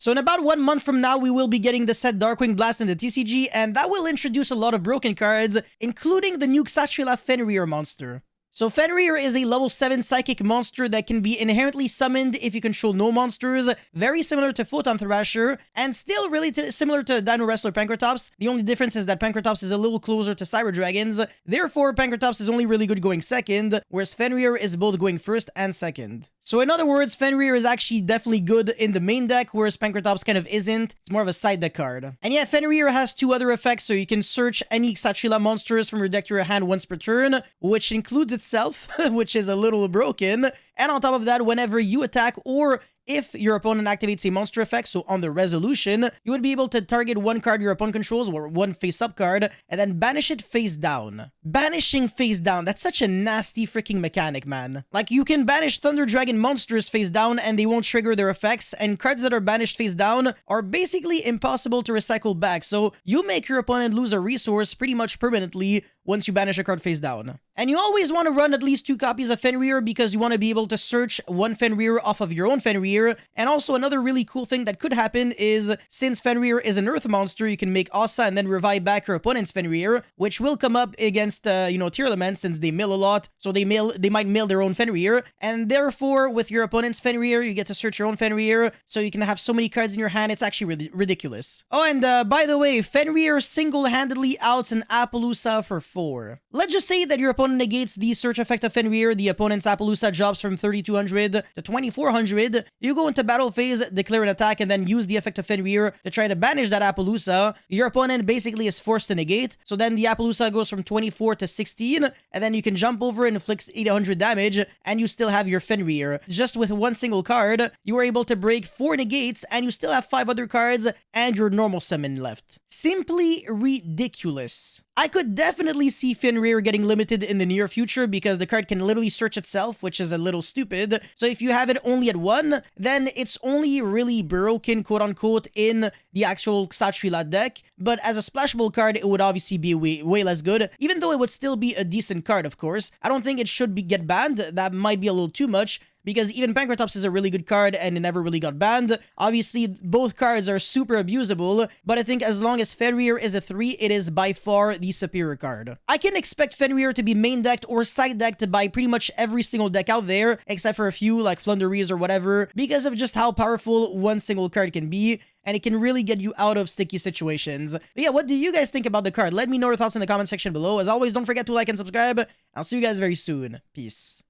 So in about 1 month from now, we will be getting the set Darkwing Blast in the TCG, and that will introduce a lot of broken cards, including the new Xatrila Fenrir monster. So Fenrir is a level 7 psychic monster that can be inherently summoned if you control no monsters, very similar to Photon Thrasher, and still really similar to Dino Wrestler Pankratops. The only difference is that Pankratops is a little closer to Cyber Dragons, therefore Pankratops is only really good going second, whereas Fenrir is both going first and second. So in other words, Fenrir is actually definitely good in the main deck, whereas Pankratops kind of isn't. It's more of a side deck card. And yeah, Fenrir has 2 other effects, so you can search any Xatrila monsters from your deck to your hand once per turn, which includes itself, which is a little broken. And on top of that, whenever you attack or if your opponent activates a monster effect, so on the resolution, you would be able to target 1 card your opponent controls or 1 face-up card, and then banish it face down. Banishing face down, that's such a nasty freaking mechanic, man. Like, you can banish Thunder Dragon monsters face down and they won't trigger their effects, and cards that are banished face down are basically impossible to recycle back, so you make your opponent lose a resource pretty much permanently once you banish a card face down. And you always want to run at least 2 copies of Fenrir because you want to be able to search 1 Fenrir off of your own Fenrir. And also another really cool thing that could happen is, since Fenrir is an earth monster, you can make Asa and then revive back your opponent's Fenrir, which will come up against, tier elements since they mill a lot, so they might mill their own Fenrir. And therefore, with your opponent's Fenrir, you get to search your own Fenrir, so you can have so many cards in your hand, it's actually ridiculous. Oh, and by the way, Fenrir single-handedly outs an Appaloosa for 4. Let's just say that your opponent negates the search effect of Fenrir, the opponent's Appaloosa drops from 3200 to 2400, you go into battle phase, declare an attack, and then use the effect of Fenrir to try to banish that Appaloosa. Your opponent basically is forced to negate, so then the Appaloosa goes from 24 to 16, and then you can jump over and inflict 800 damage, and you still have your Fenrir. Just with 1 single card, you are able to break 4 negates, and you still have 5 other cards, and your normal summon left. Simply ridiculous. I could definitely see Fenrir getting limited in the near future because the card can literally search itself, which is a little stupid. So if you have it only at 1, then it's only really broken, quote-unquote, in the actual Xatrila deck. But as a splashable card, it would obviously be way less good, even though it would still be a decent card, of course. I don't think it should get banned. That might be a little too much, because even Pankratops is a really good card and it never really got banned. Obviously, both cards are super abusable, but I think as long as Fenrir is a 3, it is by far the superior card. I can expect Fenrir to be main decked or side decked by pretty much every single deck out there, except for a few like Flunderies or whatever, because of just how powerful 1 single card can be, and it can really get you out of sticky situations. But yeah, what do you guys think about the card? Let me know your thoughts in the comment section below. As always, don't forget to like and subscribe. I'll see you guys very soon. Peace.